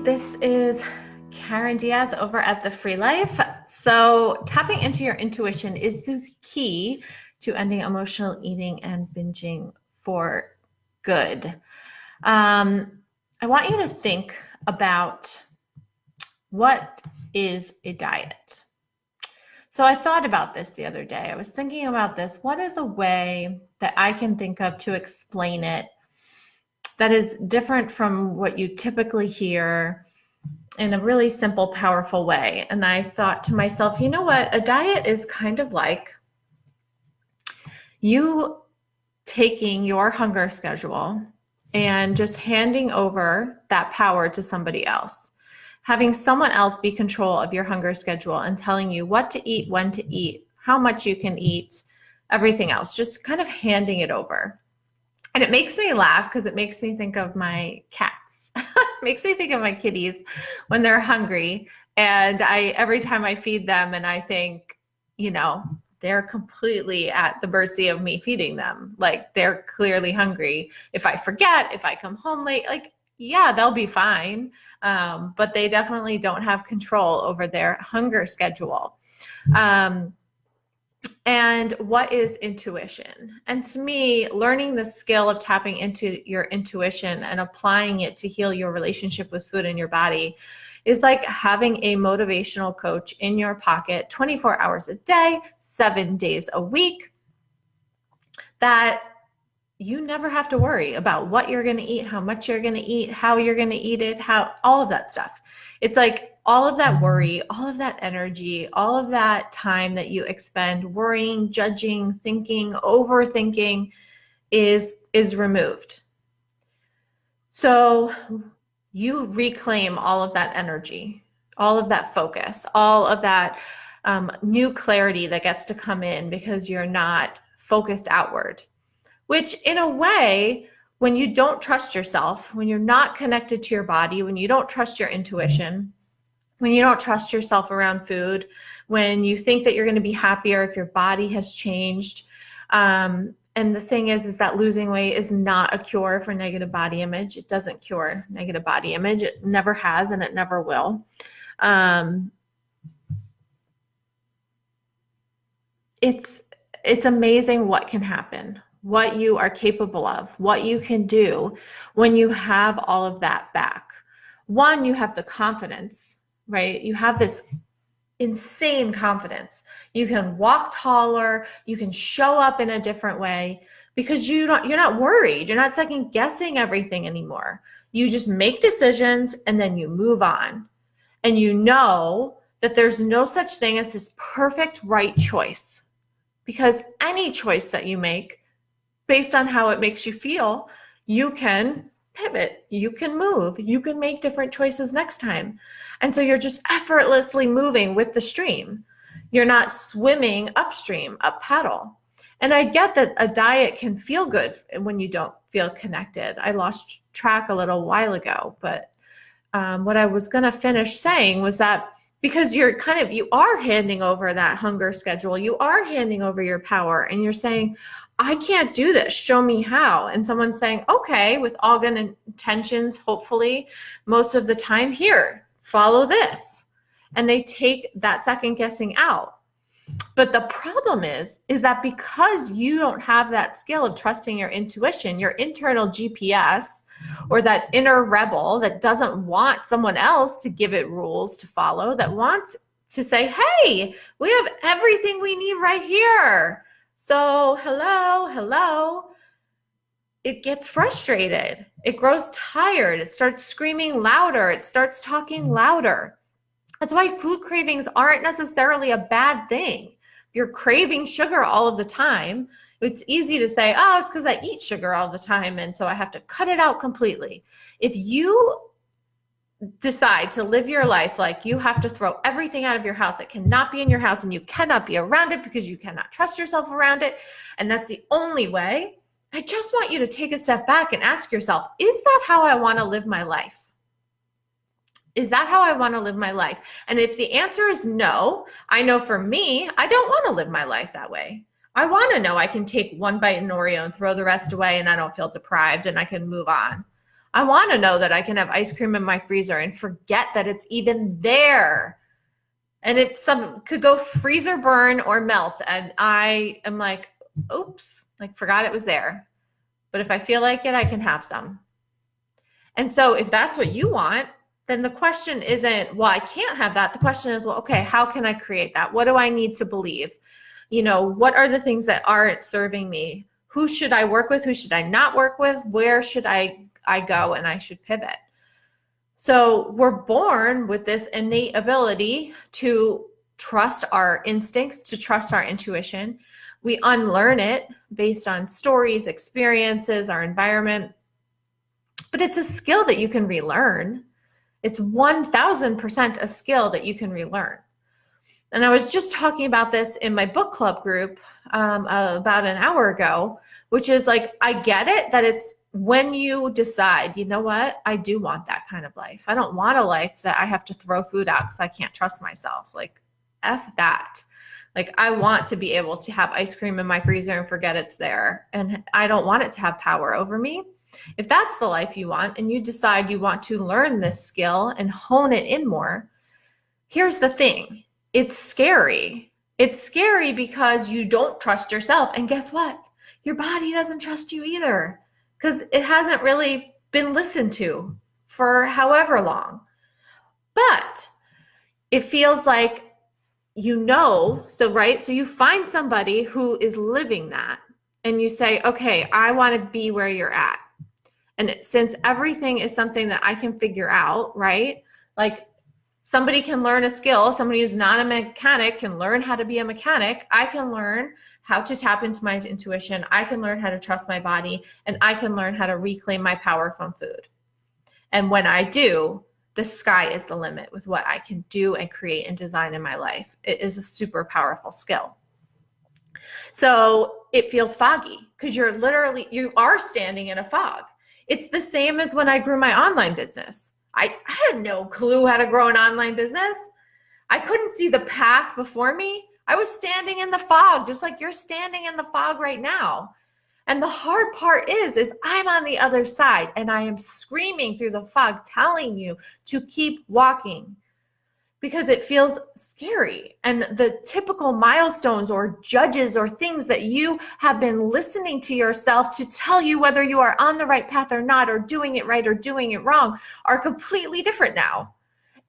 This is Karen Diaz over at The Free Life. So tapping into your intuition is the key to ending emotional eating and binging for good. I want you to think about what is a diet. So I thought about this the other day. I was thinking about this. What is a way that I can think of to explain it that is different from what you typically hear in a really simple, powerful way? And I thought to myself, you know what? A diet is kind of like you taking your hunger schedule and just handing over that power to somebody else. Having someone else be control of your hunger schedule and telling you what to eat, when to eat, how much you can eat, everything else, just kind of handing it over. And it makes me laugh because it makes me think of my cats. It makes me think of my kitties when they're hungry. And every time I feed them and I think, they're completely at the mercy of me feeding them. Like, they're clearly hungry. If I forget, if I come home late, yeah, they'll be fine. But they definitely don't have control over their hunger schedule. And what is intuition? And to me, learning the skill of tapping into your intuition and applying it to heal your relationship with food and your body is like having a motivational coach in your pocket 24 hours a day, 7 days a week, that you never have to worry about what you're going to eat, how much you're going to eat, how you're going to eat it, all of that stuff. It's like all of that worry, all of that energy, all of that time that you expend worrying, judging, thinking, overthinking is removed. So you reclaim all of that energy, all of that focus, all of that new clarity that gets to come in because you're not focused outward. Which in a way, when you don't trust yourself, when you're not connected to your body, when you don't trust your intuition, when you don't trust yourself around food, when you think that you're going to be happier if your body has changed. And the thing is that losing weight is not a cure for negative body image. It doesn't cure negative body image. It never has, and it never will. It's amazing what can happen, what you are capable of, what you can do when you have all of that back. One, you have the confidence, right? You have this insane confidence. You can walk taller, you can show up in a different way because you're not worried. You're not second guessing everything anymore. You just make decisions and then you move on. And you know that there's no such thing as this perfect right choice, because any choice that you make based on how it makes you feel, you can pivot, you can move, you can make different choices next time. And so you're just effortlessly moving with the stream. You're not swimming upstream, up paddle. And I get that a diet can feel good when you don't feel connected. I lost track a little while ago, but what I was going to finish saying was that because you are handing over that hunger schedule, you are handing over your power, and you're saying, I can't do this, show me how. And someone's saying, okay, with all good intentions, hopefully, most of the time, here, follow this. And they take that second guessing out. But the problem is that because you don't have that skill of trusting your intuition, your internal GPS, or that inner rebel that doesn't want someone else to give it rules to follow, that wants to say, hey, we have everything we need right here. So hello, it gets frustrated. It grows tired. It starts screaming louder. It starts talking louder. That's why food cravings aren't necessarily a bad thing. If you're craving sugar all of the time, it's easy to say, oh, it's because I eat sugar all the time, and so I have to cut it out completely. If you decide to live your life like you have to throw everything out of your house that cannot be in your house, and you cannot be around it because you cannot trust yourself around it, and that's the only way, I just want you to take a step back and ask yourself, is that how I want to live my life? Is that how I want to live my life? And if the answer is no, I know for me, I don't want to live my life that way. I want to know I can take one bite in Oreo and throw the rest away and I don't feel deprived and I can move on. I want to know that I can have ice cream in my freezer and forget that it's even there. And it could go freezer burn or melt. And I am like, oops, like forgot it was there. But if I feel like it, I can have some. And so if that's what you want, then the question isn't, well, I can't have that. The question is, well, okay, how can I create that? What do I need to believe? You know, what are the things that aren't serving me? Who should I work with? Who should I not work with? Where should I go? And I should pivot. So we're born with this innate ability to trust our instincts, to trust our intuition. We unlearn it based on stories, experiences, our environment. But it's a skill that you can relearn. It's 1000% a skill that you can relearn. And I was just talking about this in my book club group about an hour ago, which is like, I get it that it's when you decide, you know what, I do want that kind of life. I don't want a life that I have to throw food out because I can't trust myself. Like, F that. Like, I want to be able to have ice cream in my freezer and forget it's there. And I don't want it to have power over me. If that's the life you want and you decide you want to learn this skill and hone it in more, here's the thing. It's scary. It's scary because you don't trust yourself. And guess what? Your body doesn't trust you either because it hasn't really been listened to for however long. But it feels like, you know, so you find somebody who is living that and you say, okay, I want to be where you're at. And since everything is something that I can figure out, right? Like, somebody can learn a skill. Somebody who's not a mechanic can learn how to be a mechanic. I can learn how to tap into my intuition. I can learn how to trust my body, and I can learn how to reclaim my power from food. And when I do, the sky is the limit with what I can do and create and design in my life. It is a super powerful skill. So it feels foggy because you are standing in a fog. It's the same as when I grew my online business. I had no clue how to grow an online business. I couldn't see the path before me. I was standing in the fog, just like you're standing in the fog right now. And the hard part is I'm on the other side and I am screaming through the fog, telling you to keep walking because it feels scary. And the typical milestones or judges or things that you have been listening to yourself to tell you whether you are on the right path or not, or doing it right or doing it wrong, are completely different now.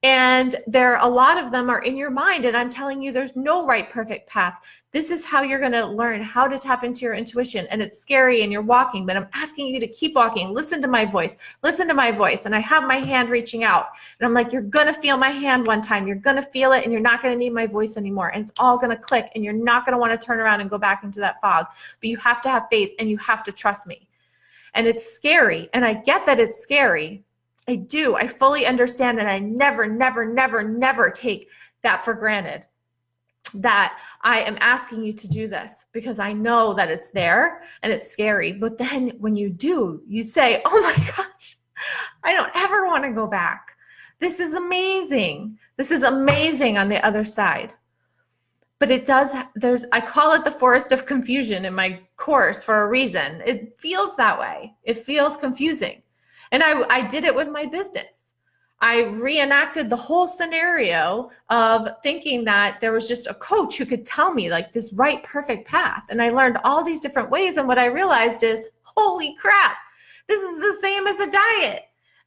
And a lot of them are in your mind. And I'm telling you, there's no right, perfect path. This is how you're going to learn how to tap into your intuition. And it's scary and you're walking, but I'm asking you to keep walking. Listen to my voice. Listen to my voice. And I have my hand reaching out. And I'm like, you're going to feel my hand one time. You're going to feel it and you're not going to need my voice anymore. And it's all going to click and you're not going to want to turn around and go back into that fog. But you have to have faith and you have to trust me. And it's scary. And I get that it's scary. I do. I fully understand, and I never, never, never, never take that for granted, that I am asking you to do this because I know that it's there and it's scary. But then when you do, you say, oh my gosh, I don't ever want to go back. This is amazing. This is amazing on the other side. But I call it the forest of confusion in my course for a reason. It feels that way. It feels confusing. And I did it with my business. I reenacted the whole scenario of thinking that there was just a coach who could tell me like this right, perfect path. And I learned all these different ways. And what I realized is, holy crap, this is the same as a diet.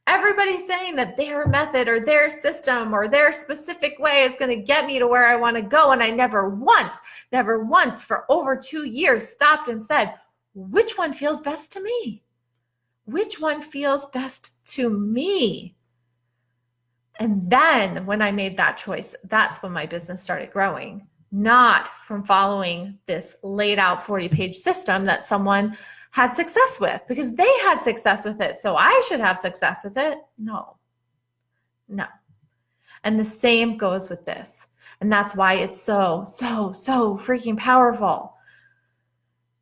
Everybody's saying that their method or their system or their specific way is going to get me to where I want to go. And I never once for over 2 years stopped and said, which one feels best to me? Which one feels best to me? And then when I made that choice, that's when my business started growing, not from following this laid out 40-page system that someone had success with because they had success with it. So I should have success with it. No. And the same goes with this. And that's why it's so freaking powerful.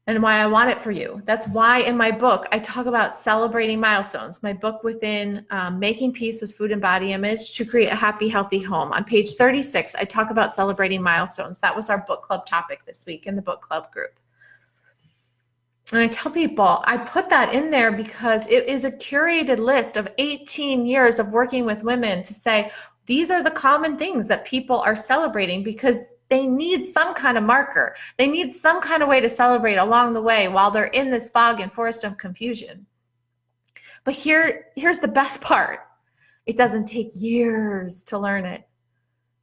And why I want it for you. That's why in my book, I talk about celebrating milestones. My book within Making Peace with Food and Body Image to Create a Happy, Healthy Home. On page 36, I talk about celebrating milestones. That was our book club topic this week in the book club group. And I tell people, I put that in there because it is a curated list of 18 years of working with women to say, these are the common things that people are celebrating because they need some kind of marker. They need some kind of way to celebrate along the way while they're in this fog and forest of confusion. But here's the best part. It doesn't take years to learn it.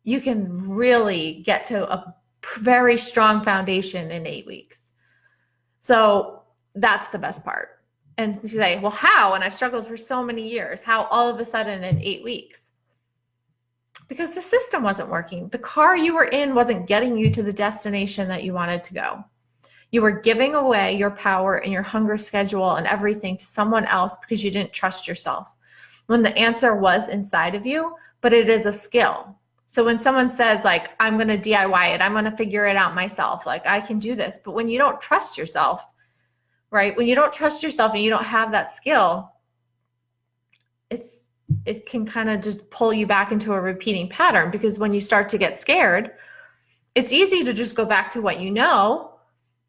You can really get to a very strong foundation in 8 weeks. So that's the best part. And you say, well, how? And I've struggled for so many years. How all of a sudden in 8 weeks? Because the system wasn't working. The car you were in wasn't getting you to the destination that you wanted to go. You were giving away your power and your hunger schedule and everything to someone else because you didn't trust yourself. When the answer was inside of you, but it is a skill. So when someone says like, I'm going to DIY it, I'm going to figure it out myself, like I can do this. But when you don't trust yourself, right? When you don't trust yourself and you don't have that skill, it can kind of just pull you back into a repeating pattern, because when you start to get scared, it's easy to just go back to what you know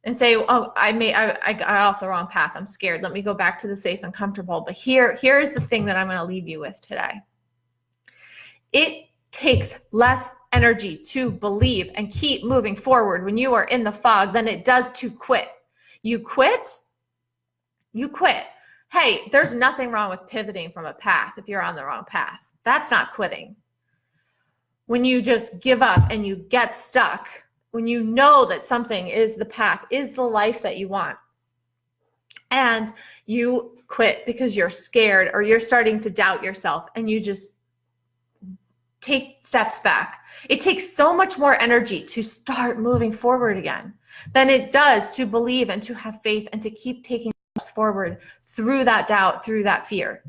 and say, oh, I got off the wrong path. I'm scared. Let me go back to the safe and comfortable. But here's the thing that I'm going to leave you with today. It takes less energy to believe and keep moving forward when you are in the fog than it does to quit. You quit. Hey, there's nothing wrong with pivoting from a path if you're on the wrong path. That's not quitting. When you just give up and you get stuck, when you know that something is the path, is the life that you want, and you quit because you're scared or you're starting to doubt yourself and you just take steps back. It takes so much more energy to start moving forward again than it does to believe and to have faith and to keep taking steps forward through that doubt, through that fear.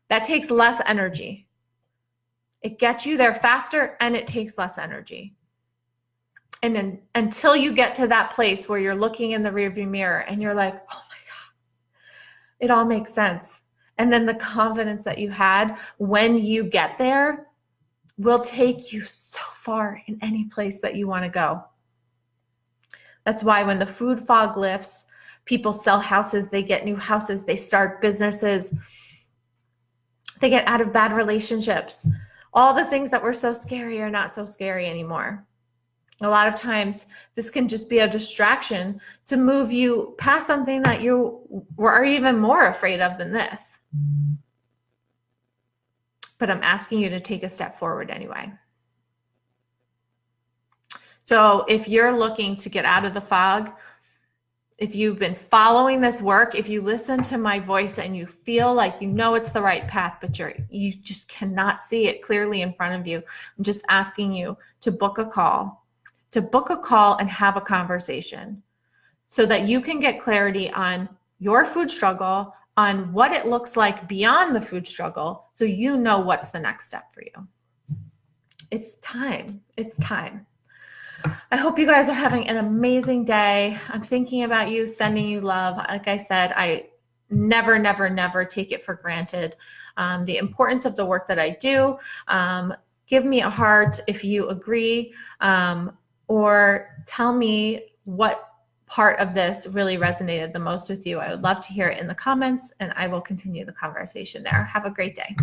That takes less energy. It gets you there faster and it takes less energy. And then until you get to that place where you're looking in the rearview mirror and you're like, oh my God, it all makes sense. And then the confidence that you had when you get there will take you so far in any place that you want to go. That's why when the food fog lifts, people sell houses, they get new houses, they start businesses, they get out of bad relationships. All the things that were so scary are not so scary anymore. A lot of times this can just be a distraction to move you past something that you were even more afraid of than this. But I'm asking you to take a step forward anyway. So if you're looking to get out of the fog, if you've been following this work, if you listen to my voice and you feel like you know it's the right path, but you just cannot see it clearly in front of you, I'm just asking you to book a call and have a conversation so that you can get clarity on your food struggle, on what it looks like beyond the food struggle, so you know what's the next step for you. It's time. It's time. I hope you guys are having an amazing day. I'm thinking about you, sending you love. Like I said, I never take it for granted. The importance of the work that I do. Give me a heart if you agree, or tell me what part of this really resonated the most with you. I would love to hear it in the comments, and I will continue the conversation there. Have a great day.